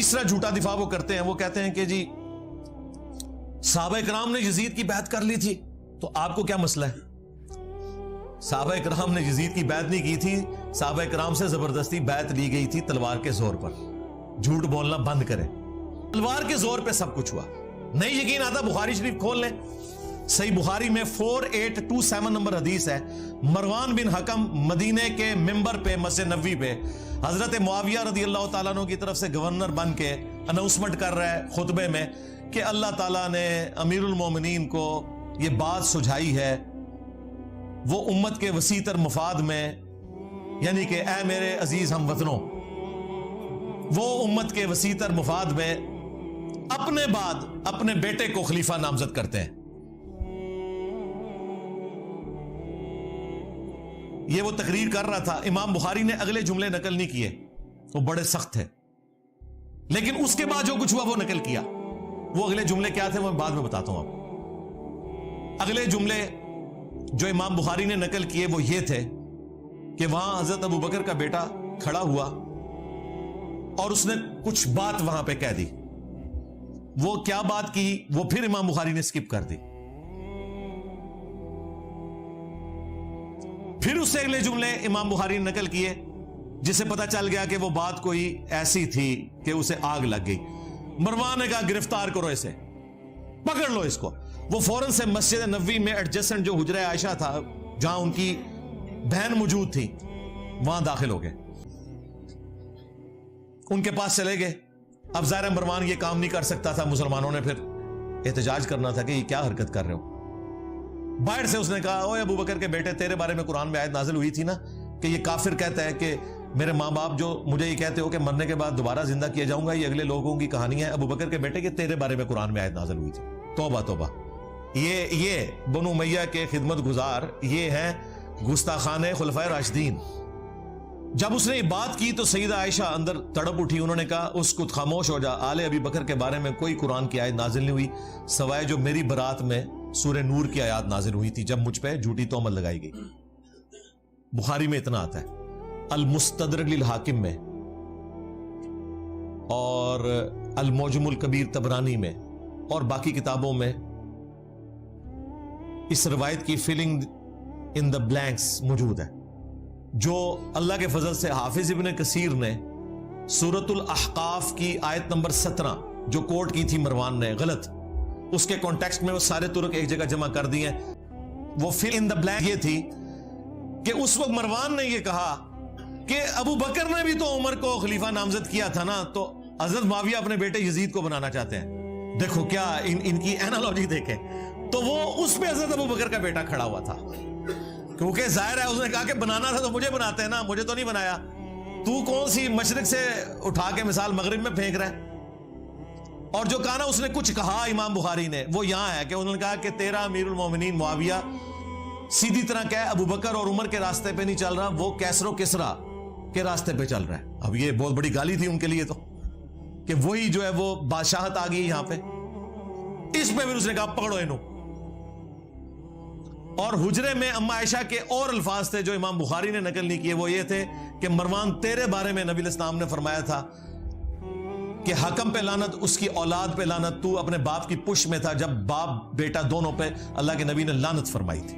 تیسرا جھوٹا دفاع وہ کرتے ہیں، وہ کہتے ہیں کہ جی صحابہ کرام نے یزید کی بیعت کر لی تھی، تو آپ کو کیا مسئلہ ہے؟ صحابہ کرام نے یزید کی بیعت نہیں کی تھی، صحابہ کرام سے زبردستی بیعت لی گئی تھی تلوار کے زور پر۔ جھوٹ بولنا بند کریں، تلوار کے زور پہ سب کچھ ہوا۔ نہیں یقین آتا بخاری شریف کھول لیں، صحیح بخاری میں 4827 نمبر حدیث ہے، مروان بن حکم مدینے کے ممبر پہ مسجد نبوی پہ حضرت معاویہ رضی اللہ تعالیٰ عنہ کی طرف سے گورنر بن کے اناؤنسمنٹ کر رہا ہے خطبے میں کہ اللہ تعالیٰ نے امیر المومنین کو یہ بات سجھائی ہے، وہ امت کے وسیع تر مفاد میں، یعنی کہ اے میرے عزیز ہم وطنوں، وہ امت کے وسیع تر مفاد میں اپنے بعد اپنے بیٹے کو خلیفہ نامزد کرتے ہیں۔ یہ وہ تقریر کر رہا تھا، امام بخاری نے اگلے جملے نقل نہیں کیے، وہ بڑے سخت تھے، لیکن اس کے بعد جو کچھ ہوا وہ نقل کیا۔ وہ اگلے جملے کیا تھے وہ میں بعد میں بتاتا ہوں آپ کو۔ اگلے جملے جو امام بخاری نے نقل کیے وہ یہ تھے کہ وہاں حضرت ابو بکر کا بیٹا کھڑا ہوا اور اس نے کچھ بات وہاں پہ کہہ دی۔ وہ کیا بات کی وہ پھر امام بخاری نے سکپ کر دی۔ پھر اس سے اگلے جملے امام بخاری نے نقل کیے جس سے پتا چل گیا کہ وہ بات کوئی ایسی تھی کہ اسے آگ لگ گئی۔ مروان نے کہا گرفتار کرو اسے، پکڑ لو اس کو۔ وہ فوراً سے مسجد نبوی میں ایڈجسٹنٹ جو حجرہ عائشہ تھا جہاں ان کی بہن موجود تھی وہاں داخل ہو گئے، ان کے پاس چلے گئے۔ اب ظاہر مروان یہ کام نہیں کر سکتا تھا، مسلمانوں نے پھر احتجاج کرنا تھا کہ یہ کیا حرکت کر رہے ہو۔ باہر سے اس نے کہا اوے ابو بکر کے بیٹے، تیرے بارے میں قرآن میں آیت نازل ہوئی تھی نا کہ یہ کافر کہتا ہے کہ میرے ماں باپ جو مجھے یہ کہتے ہو کہ مرنے کے بعد دوبارہ زندہ کیا جاؤں گا، یہ اگلے لوگوں کی کہانی ہے۔ ابو بکر کے بیٹے کہ تیرے بارے میں قرآن میں آیت نازل ہوئی تھی۔ توبہ توبہ، یہ بنو امیہ کے خدمت گزار، یہ ہیں گستاخان خلفائے راشدین۔ جب اس نے یہ بات کی تو سیدہ عائشہ اندر تڑپ اٹھی، انہوں نے کہا اسکت، خاموش ہو جا، آل ابی بکر کے بارے میں کوئی قرآن کی آیت نازل نہیں ہوئی سوائے جو میری برات میں سورہ نور کی آیات نازل ہوئی تھی جب مجھ پہ جھوٹی تہمت لگائی گئی۔ بخاری میں اتنا آتا ہے، المستدرک للحاکم میں اور المعجم الکبیر طبرانی میں اور باقی کتابوں میں اس روایت کی فلنگ ان دا بلینکس موجود ہے، جو اللہ کے فضل سے حافظ ابن کثیر نے سورۃ الاحقاف کی آیت نمبر 17 جو کوٹ کی تھی مروان نے غلط، اس کے کانٹیکسٹ میں وہ سارے ترک ایک جگہ جمع کر دیے۔ وہ فل ان دا بلینک یہ تھی کہ اس وقت مروان نے یہ کہا کہ ابو بکر نے بھی تو عمر کو خلیفہ نامزد کیا تھا نا، تو حضرت معاویہ اپنے بیٹے یزید کو بنانا چاہتے ہیں۔ دیکھو کیا ان کی اینالوجی دیکھیں، تو وہ اس پہ حضرت ابو بکر کا بیٹا کھڑا ہوا تھا، کیونکہ ظاہر ہے اس نے کہا کہ بنانا تھا تو مجھے بناتے ہیں نا، مجھے تو نہیں بنایا، تو کون سی مشرق سے اٹھا کے مثال مغرب میں پھینک رہا ہے۔ اور جو کہا نا اس نے کچھ کہا امام بخاری نے، وہ یہاں ہے کہ انہوں نے کہا کہ تیرا امیر المومنین معاویہ سیدھی طرح کہہ ابو بکر اور عمر کے راستے پہ نہیں چل رہا، وہ کیسر و کسرا کے راستے پہ چل رہا ہے۔ اب یہ بہت بڑی گالی تھی ان کے لیے تو، کہ وہی جو ہے وہ بادشاہت آ گئی یہاں پہ۔ اس پہ پھر اس نے کہا پکڑو انہوں۔ اور حجرے میں اما عائشہ کے اور الفاظ تھے جو امام بخاری نے نقل نہیں کیے، وہ یہ تھے کہ مروان تیرے بارے میں نبی علیہ السلام نے فرمایا تھا کہ حکم پہ لعنت، اس کی اولاد پہ لعنت، تو اپنے باپ کی پشت میں تھا جب باپ بیٹا دونوں پہ اللہ کے نبی نے لعنت فرمائی تھی۔